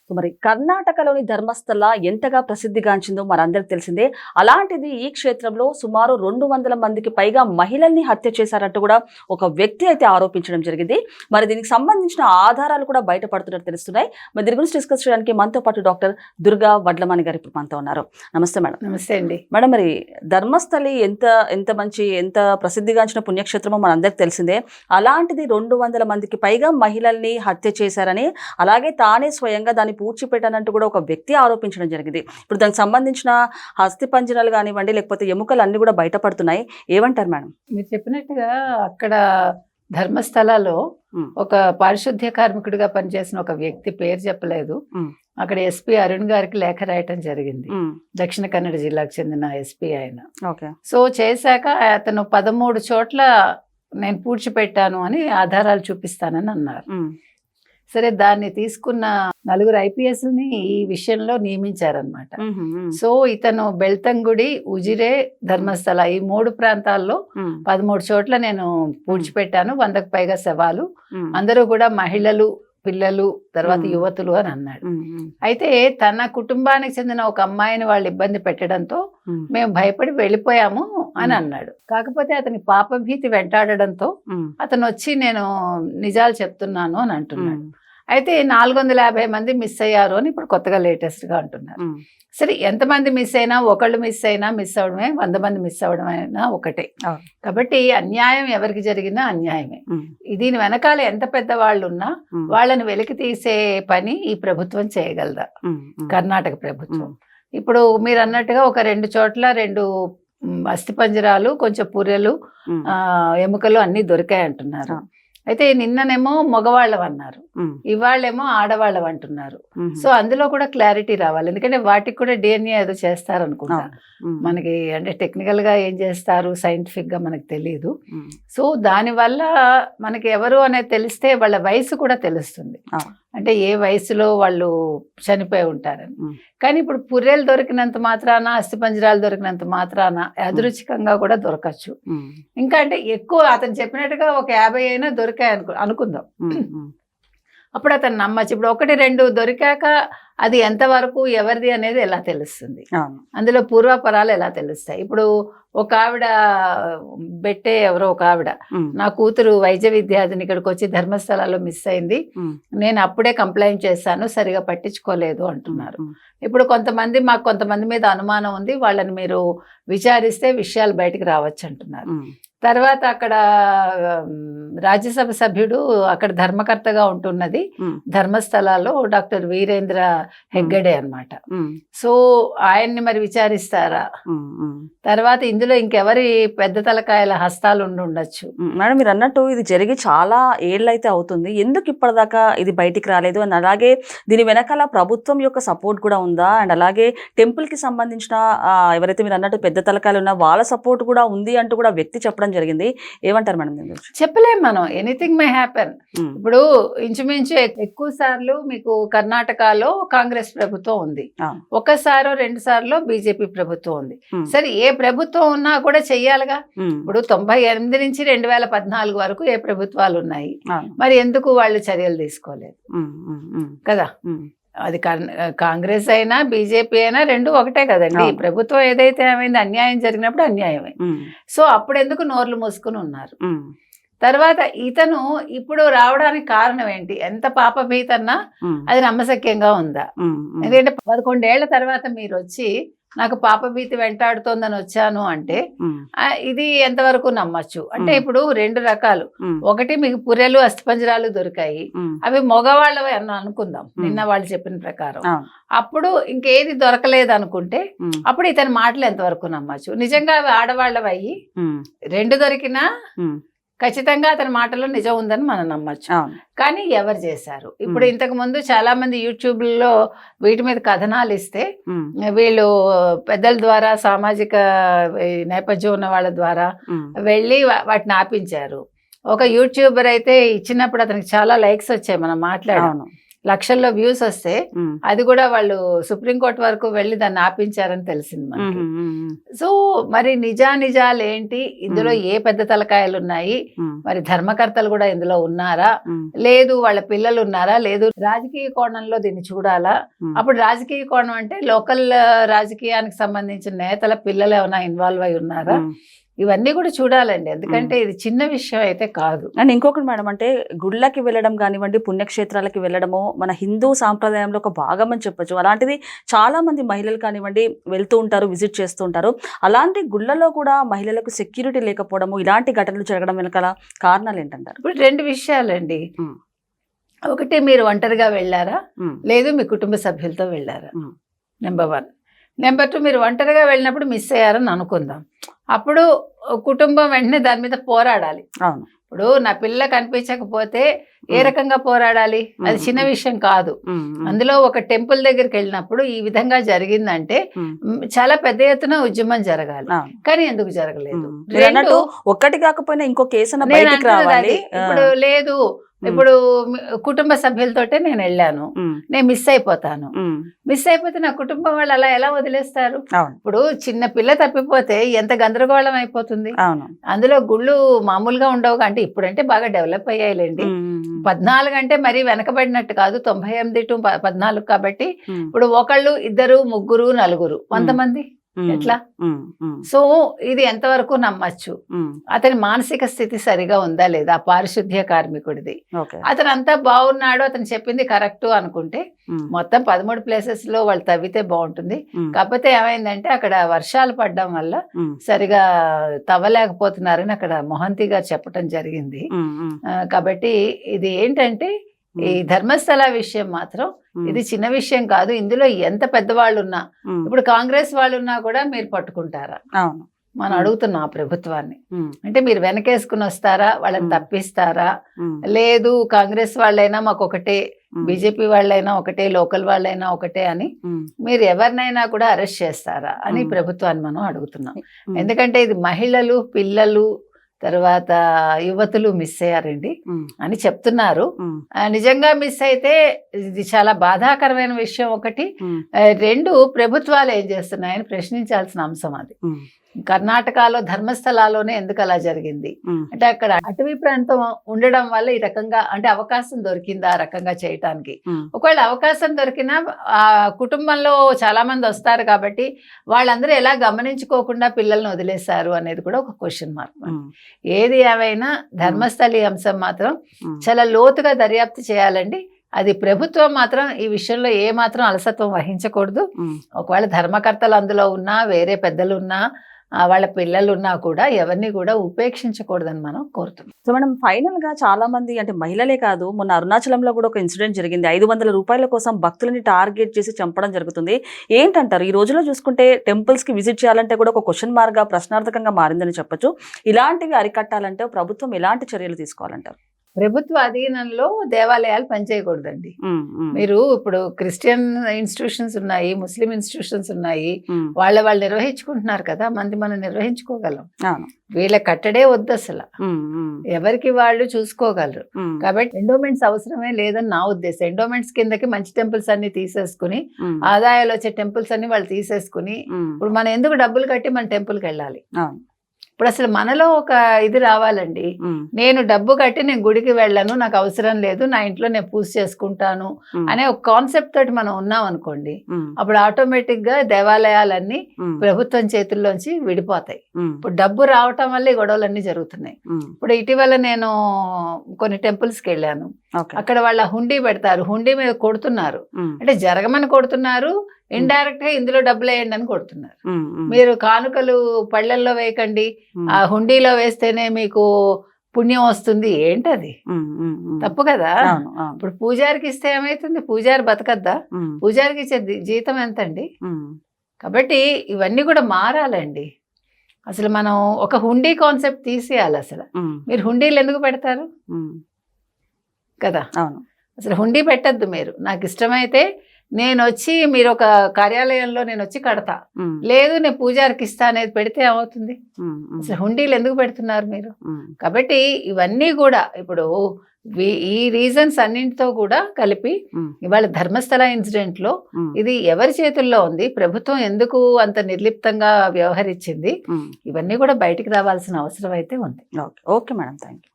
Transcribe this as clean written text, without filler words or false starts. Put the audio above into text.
So మరి కర్ణాటకలోని ధర్మస్థల ఎంతగా ప్రసిద్ధిగాంచిందో మనందరికి తెలిసిందే. అలాంటిది ఈ క్షేత్రంలో సుమారు 200 మందికి పైగా మహిళల్ని హత్య చేశారంటూ కూడా ఒక వ్యక్తి అయితే ఆరోపించడం జరిగింది. మరి దీనికి సంబంధించిన ఆధారాలు కూడా బయటపడుతున్నట్టు తెలుస్తున్నాయి. మరి దీని గురించి డిస్కస్ చేయడానికి మనతో పాటు డాక్టర్ దుర్గా వడ్లమాని గారు ఇప్పుడు మనతో ఉన్నారు. నమస్తే మేడం. నమస్తే అండి మేడం, మరి ధర్మస్థలి ఎంత ప్రసిద్ధిగాంచిన పుణ్యక్షేత్రమో మనందరికి తెలిసిందే. అలాంటిది 200 మందికి పైగా మహిళల్ని హత్య చేశారని, అలాగే తానే స్వయంగా దాన్ని పూడ్చిపెట్టానంటూ కూడా ఒక వ్యక్తి ఆరోపించడం జరిగింది. ఇప్పుడు దానికి సంబంధించిన అస్థిపంజరాలు కానివ్వండి, లేకపోతే ఎముకలు అన్ని కూడా బయటపడుతున్నాయి. ఏమంటారు మేడం? మీరు చెప్పినట్టుగా అక్కడ ధర్మస్థలలో ఒక పారిశుద్ధ్య కార్మికుడిగా పనిచేసిన ఒక వ్యక్తి, పేరు చెప్పలేదు, అక్కడ ఎస్పీ అరుణ్ గారికి లేఖ రాయటం జరిగింది. దక్షిణ కన్నడ జిల్లాకు చెందిన ఎస్పీ ఆయన. సో చేశాక అతను 13 చోట్ల నేను పూడ్చిపెట్టాను అని ఆధారాలు చూపిస్తానని అన్నారు. సరే, దాన్ని తీసుకున్న 4 IPSని ఈ విషయంలో నియమించారనమాట. సో ఇతను బెల్తంగుడి, ఉజిరే, ధర్మస్థల ఈ 3 ప్రాంతాల్లో 13 చోట్ల నేను పూడ్చిపెట్టాను. 100కు పైగా శవాలు, అందరూ కూడా మహిళలు, పిల్లలు, తర్వాత యువతులు అని అన్నాడు. అయితే తన కుటుంబానికి చెందిన ఒక అమ్మాయిని వాళ్ళు ఇబ్బంది పెట్టడంతో మేము భయపడి వెళ్ళిపోయాము అని అన్నాడు. కాకపోతే అతని పాపభీతి వెంటాడడంతో అతను వచ్చి నేను నిజాలు చెప్తున్నాను అని అంటున్నాడు. అయితే 450 మంది మిస్ అయ్యారు అని ఇప్పుడు కొత్తగా లేటెస్ట్ గా అంటున్నారు. సరే, ఎంతమంది మిస్ అయినా, ఒకళ్ళు మిస్ అయినా మిస్ అవడమే, 100 మంది మిస్ అవడం అయినా ఒకటే. కాబట్టి అన్యాయం ఎవరికి జరిగినా అన్యాయమే. దీని వెనకాల ఎంత పెద్ద వాళ్ళు ఉన్నా వాళ్ళని వెలికి తీసే పని ఈ ప్రభుత్వం చేయగలదా? కర్ణాటక ప్రభుత్వం. ఇప్పుడు మీరు అన్నట్టుగా ఒక 2 చోట్ల 2 అస్థిపంజరాలు, కొంచెం పుర్రెలు, ఎముకలు అన్ని దొరికాయి అంటున్నారు. అయితే నిన్ననేమో మగవాళ్ళం అన్నారు, ఇవాళ్ళేమో ఆడవాళ్ళం అంటున్నారు. సో అందులో కూడా క్లారిటీ రావాలి, ఎందుకంటే వాటికి కూడా DNA ఏదో చేస్తారు అనుకుంటా. మనకి అంటే టెక్నికల్ గా ఏం చేస్తారు, సైంటిఫిక్ గా మనకు తెలియదు. సో దానివల్ల మనకి ఎవరు అనేది తెలిస్తే వాళ్ళ వయసు కూడా తెలుస్తుంది, అంటే ఏ వయసులో వాళ్ళు చనిపోయి ఉంటారని. కానీ ఇప్పుడు పుర్రెలు దొరికినంత మాత్రాన, అస్థిపంజరాలు దొరికినంత మాత్రాన యాదృచ్ఛికంగా కూడా దొరకచ్చు. ఇంకా అంటే ఎక్కువ అతను చెప్పినట్టుగా ఒక 50 అయినా దొరికాయి అనుకుందాం, అప్పుడు అతను నమ్మచ్చు. ఇప్పుడు 1, 2 దొరికాక అది ఎంతవరకు ఎవరిది అనేది ఎలా తెలుస్తుంది, అందులో పూర్వాపరాలు ఎలా తెలుస్తాయి? ఇప్పుడు ఒక ఆవిడ బెట్టే, ఎవరో ఒక ఆవిడ, నా కూతురు వైద్య విద్యార్థిని ఇక్కడికి వచ్చి ధర్మస్థలాల్లో మిస్ అయింది, నేను అప్పుడే కంప్లైంట్ చేశాను, సరిగా పట్టించుకోలేదు అంటున్నారు. ఇప్పుడు మాకు కొంతమంది మీద అనుమానం ఉంది, వాళ్ళని మీరు విచారిస్తే విషయాలు బయటకు రావచ్చు అంటున్నారు. తర్వాత అక్కడ రాజ్యసభ సభ్యుడు, అక్కడ ధర్మకర్తగా ఉంటున్నది ధర్మస్థలాల్లో డాక్టర్ వీరేంద్ర హెగ్గడే అన్నమాట. సో ఆయన్ని మరి విచారిస్తారా? తర్వాత ఇందులో ఇంకెవరి పెద్ద తలకాయల హస్తాలు ఉండొచ్చు? మేడం, మీరు అన్నట్టు ఇది జరిగి చాలా ఏళ్ళైతే అవుతుంది, ఎందుకు ఇప్పటిదాకా ఇది బయటికి రాలేదు? అండ్ అలాగే దీని వెనకాల ప్రభుత్వం యొక్క సపోర్ట్ కూడా ఉందా? అండ్ అలాగే టెంపుల్ కి సంబంధించిన ఎవరైతే మీరు అన్నట్టు పెద్ద తలకాయలు ఉన్నా వాళ్ళ సపోర్ట్ కూడా ఉంది అంటూ కూడా వ్యక్తి చెప్పడం జరిగింది. ఏమంటారు మేడం? చెప్పలేం మనం, ఎనీథింగ్ మే హ్యాపెన్. ఇప్పుడు ఇంచుమించు ఎక్కువ సార్లు మీకు కర్ణాటకలో కాంగ్రెస్ ప్రభుత్వం ఉంది, 1 సారో 2 సార్లు బీజేపీ ప్రభుత్వం ఉంది. సరే, ఏ ప్రభుత్వం ఉన్నా కూడా చెయ్యాలిగా. ఇప్పుడు 98 నుంచి 2014 వరకు ఏ ప్రభుత్వాలు ఉన్నాయి, మరి ఎందుకు వాళ్ళు చర్యలు తీసుకోలేదు కదా? అది కాంగ్రెస్ అయినా బీజేపీ అయినా 2 ఒకటే కదండి. ప్రభుత్వం ఏదైతే ఏమైంది, అన్యాయం జరిగినప్పుడు అన్యాయమే. సో అప్పుడు ఎందుకు నోర్లు మూసుకుని ఉన్నారు? తర్వాత ఇతను ఇప్పుడు రావడానికి కారణం ఏంటి? ఎంత పాపభీతన్నా అది నమ్మశక్యంగా ఉందా? ఎందుకంటే 11 ఏళ్ల తర్వాత మీరు వచ్చి నాకు పాపభీతి వెంటాడుతోందని వచ్చాను అంటే ఇది ఎంతవరకు నమ్మచ్చు? అంటే ఇప్పుడు 2 రకాలు, ఒకటి మీకు పుర్రెలు, అస్థిపంజరాలు దొరికాయి, అవి మగవాళ్ళవి అని అనుకుందాం నిన్న వాళ్ళు చెప్పిన ప్రకారం. అప్పుడు ఇంకేది దొరకలేదు అనుకుంటే అప్పుడు ఇతని మాటలు ఎంతవరకు నమ్మచ్చు? నిజంగా అవి ఆడవాళ్ళవి అయ్యి 2 దొరికినా ఖచ్చితంగా అతని మాటలో నిజం ఉందని మనం నమ్మచ్చు. కానీ ఎవరు చేశారు? ఇప్పుడు ఇంతకు ముందు చాలా మంది యూట్యూబ్లో వీటి మీద కథనాలు ఇస్తే వీళ్ళు పెద్దల ద్వారా, సామాజిక నేపథ్యం ఉన్న వాళ్ళ ద్వారా వెళ్ళి వాటిని ఆపించారు. ఒక యూట్యూబర్ అయితే ఇచ్చినప్పుడు అతనికి చాలా లైక్స్ వచ్చాయి, మనం మాట్లాడాము. లక్షల్లో వ్యూస్ వస్తే అది కూడా వాళ్ళు సుప్రీంకోర్టు వరకు వెళ్ళి దాన్ని ఆపించారని తెలిసింది మనకి. సో మరి నిజాలు ఏంటి, ఇందులో ఏ పెద్ద తలకాయలు ఉన్నాయి, మరి ధర్మకర్తలు కూడా ఇందులో ఉన్నారా, లేదు వాళ్ళ పిల్లలు ఉన్నారా, లేదు రాజకీయ కోణంలో దీన్ని చూడాలా. అప్పుడు రాజకీయ కోణం అంటే లోకల్ రాజకీయానికి సంబంధించిన నేతల పిల్లలు ఏమైనా ఇన్వాల్వ్ అయి ఉన్నారా, ఇవన్నీ కూడా చూడాలండి. ఎందుకంటే ఇది చిన్న విషయం అయితే కాదు. అండ్ ఇంకొకటి మేడం, అంటే గుళ్ళకి వెళ్ళడం కానివ్వండి, పుణ్యక్షేత్రాలకి వెళ్ళడము మన హిందూ సాంప్రదాయంలో ఒక భాగం అని చెప్పొచ్చు. అలాంటిది చాలా మంది మహిళలు కానివ్వండి వెళ్తూ ఉంటారు, విజిట్ చేస్తూ ఉంటారు. అలాంటి గుళ్ళలో కూడా మహిళలకు సెక్యూరిటీ లేకపోవడము, ఇలాంటి ఘటనలు జరగడం వెనకాల కారణాలు ఏంటంటారు? ఇప్పుడు 2 విషయాలండి. ఒకటి, మీరు ఒంటరిగా వెళ్ళారా, లేదు మీ కుటుంబ సభ్యులతో వెళ్ళారా, నెంబర్ 1. నెంబర్ 2, మీరు ఒంటరిగా వెళ్ళినప్పుడు మిస్ అయ్యారని అనుకుందాం. అప్పుడు కుటుంబం వెంటనే దాని మీద పోరాడాలి. అవును. ఇప్పుడు నా పిల్ల కనిపించకపోతే ఏ రకంగా పోరాడాలి, అది చిన్న విషయం కాదు. అందులో ఒక టెంపుల్ దగ్గరికి వెళ్ళినప్పుడు ఈ విధంగా జరిగిందంటే చాలా పెద్ద ఎత్తున ఉద్యమం జరగాలి. కానీ ఎందుకు జరగలేదు? ఒక్కటి కాకపోయినా ఇంకో కేసు బయటికి రావాలి. ఇప్పుడు లేదు, ఇప్పుడు కుటుంబ సభ్యులతోటే నేను వెళ్ళాను, నేను మిస్ అయిపోతాను. మిస్ అయిపోతే నా కుటుంబం వాళ్ళు అలా ఎలా వదిలేస్తారు? ఇప్పుడు చిన్న పిల్ల తప్పిపోతే ఎంత గందరగోళం అయిపోతుంది. అందులో గుళ్ళు మామూలుగా ఉండవు, అంటే ఇప్పుడంటే బాగా డెవలప్ అయ్యాయిలేండి. 14 అంటే మరీ వెనకబడినట్టు కాదు, 98 to 14 కాబట్టి ఇప్పుడు 1, 2, 3, 4, 100 మంది ఎట్లా? సో ఇది ఎంతవరకు నమ్మచ్చు? అతని మానసిక స్థితి సరిగా ఉందా లేదా, పారిశుద్ధ్య కార్మికుడిది. అతను అంతా బాగున్నాడు, అతను చెప్పింది కరెక్ట్ అనుకుంటే మొత్తం 13 ప్లేసెస్ లో వాళ్ళు తవ్వితే బాగుంటుంది. కాకపోతే ఏమైందంటే అక్కడ వర్షాలు పడడం వల్ల సరిగా తవ్వలేకపోతున్నారని అక్కడ మొహంతి గారు చెప్పడం జరిగింది. కాబట్టి ఇది ఏంటంటే ఈ ధర్మస్థల విషయం మాత్రం ఇది చిన్న విషయం కాదు. ఇందులో ఎంత పెద్దవాళ్ళు ఉన్నా, ఇప్పుడు కాంగ్రెస్ వాళ్ళు ఉన్నా కూడా మీరు పట్టుకుంటారా? మనం అడుగుతున్నాం ఆ ప్రభుత్వాన్ని. అంటే మీరు వెనకేసుకుని వస్తారా, వాళ్ళని తప్పిస్తారా, లేదు కాంగ్రెస్ వాళ్ళైనా మాకు ఒకటే, బీజేపీ వాళ్ళైనా ఒకటే, లోకల్ వాళ్ళైనా ఒకటే అని మీరు ఎవరినైనా కూడా అరెస్ట్ చేస్తారా అని ప్రభుత్వాన్ని మనం అడుగుతున్నాం. ఎందుకంటే ఇది మహిళలు, పిల్లలు, తర్వాత యువతులు మిస్ అయ్యారండి అని చెప్తున్నారు. నిజంగా మిస్ అయితే ఇది చాలా బాధాకరమైన విషయం. 1, 2 ప్రభుత్వాలు ఏం చేస్తున్నాయని ప్రశ్నించాల్సిన అంశం అది. కర్ణాటకలో ధర్మస్థలాలోనే ఎందుకు అలా జరిగింది అంటే అక్కడ అటవీ ప్రాంతం ఉండడం వల్ల ఈ రకంగా అంటే అవకాశం దొరికిందా ఆ రకంగా చేయటానికి. ఒకవేళ అవకాశం దొరికినా ఆ కుటుంబంలో చాలా మంది వస్తారు కాబట్టి వాళ్ళందరూ ఎలా గమనించుకోకుండా పిల్లల్ని వదిలేశారు అనేది కూడా ఒక క్వశ్చన్ మార్క్. ఏది ఏమైనా ధర్మస్థలి అంశం మాత్రం చాలా లోతుగా దర్యాప్తు చేయాలండి. అది ప్రభుత్వం మాత్రం ఈ విషయంలో ఏ మాత్రం అలసత్వం వహించకూడదు. ఒకవేళ ధర్మకర్తలు అందులో ఉన్నా, వేరే పెద్దలు ఉన్నా, వాళ్ళ పిల్లలు ఉన్నా కూడా ఎవరిని కూడా ఉపేక్షించకూడదని మనం కోరుతున్నాం. సో మేడం, ఫైనల్ గా చాలా మంది అంటే మహిళలే కాదు, మొన్న అరుణాచలంలో కూడా ఒక ఇన్సిడెంట్ జరిగింది. 500 రూపాయల కోసం భక్తులని టార్గెట్ చేసి చంపడం జరుగుతుంది. ఏంటంటారు? ఈ రోజులో చూసుకుంటే టెంపుల్స్ కి విజిట్ చేయాలంటే కూడా ఒక క్వశ్చన్ మార్క్ గా, ప్రశ్నార్థకంగా మారిందని చెప్పొచ్చు. ఇలాంటివి అరికట్టాలంటే ప్రభుత్వం ఎలాంటి చర్యలు తీసుకోవాలంటారు? ప్రభుత్వ అధీనంలో దేవాలయాలు పనిచేయకూడదండి. మీరు ఇప్పుడు క్రిస్టియన్ ఇన్స్టిట్యూషన్స్ ఉన్నాయి, ముస్లిం ఇన్స్టిట్యూషన్స్ ఉన్నాయి, వాళ్ళు నిర్వహించుకుంటున్నారు కదా, మనం నిర్వహించుకోగలం. వీళ్ళ కట్టడే వద్దు అసలు, ఎవరికి వాళ్ళు చూసుకోగలరు. కాబట్టి ఎండోమెంట్స్ అవసరమే లేదని నా ఉద్దేశం. ఎండోమెంట్స్ కిందకి మంచి టెంపుల్స్ అన్ని తీసేసుకుని, ఆదాయాలు వచ్చే టెంపుల్స్ అన్ని వాళ్ళు తీసేసుకుని, ఇప్పుడు మనం ఎందుకు డబ్బులు కట్టి మన టెంపుల్కి వెళ్ళాలి? ఇప్పుడు అసలు మనలో ఒక ఇది రావాలండి. నేను డబ్బు కట్టి నేను గుడికి వెళ్ళను, నాకు అవసరం లేదు, నా ఇంట్లో నేను పూజ చేసుకుంటాను అనే ఒక కాన్సెప్ట్ తోటి మనం ఉన్నాం అనుకోండి, అప్పుడు ఆటోమేటిక్ గా దేవాలయాలన్నీ ప్రభుత్వం చేతుల్లోంచి విడిపోతాయి. ఇప్పుడు డబ్బు రావటం వల్ల ఈ గొడవలన్నీ జరుగుతున్నాయి. ఇప్పుడు ఇటీవల నేను కొన్ని టెంపుల్స్ కి వెళ్ళాను, అక్కడ వాళ్ళ హుండీ పెడతారు, హుండీ మీద కొడుతున్నారు. అంటే జరగమని కొడుతున్నారు, ఇండైరెక్ట్ గా ఇందులో డబ్బులు వేయండి అని కొడుతున్నారు. మీరు కానుకలు పళ్ళల్లో వేయకండి, ఆ హుండీలో వేస్తేనే మీకు పుణ్యం వస్తుంది. ఏంటది? తప్పు కదా. ఇప్పుడు పూజారికి ఇస్తే ఏమైతుంది? పూజారి బతకద్దా? పూజారికి ఇచ్చే జీతం ఎంతండి? కాబట్టి ఇవన్నీ కూడా మారాలండి. అసలు మనం ఒక హుండీ కాన్సెప్ట్ తీసేయాలి. అసలు మీరు హుండీలు ఎందుకు పెడతారు కదా? అసలు హుండీ పెట్టద్దు. మీరు నాకు ఇష్టమైతే నేను వచ్చి మీరు ఒక కార్యాలయంలో నేను వచ్చి కడతా, లేదు నేను పూజారికి ఇస్తా అనేది పెడితే ఏమవుతుంది? అసలు హుండీలు ఎందుకు పెడుతున్నారు మీరు? కాబట్టి ఇవన్నీ కూడా ఇప్పుడు ఈ రీజన్స్ అన్నింటితో కూడా కలిపి ఇవాళ ధర్మస్థల ఇన్సిడెంట్ లో ఇది ఎవరి చేతుల్లో ఉంది, ప్రభుత్వం ఎందుకు అంత నిర్లిప్తంగా వ్యవహరించింది, ఇవన్నీ కూడా బయటికి రావాల్సిన అవసరం అయితే ఉంది. Okay madam, thank you.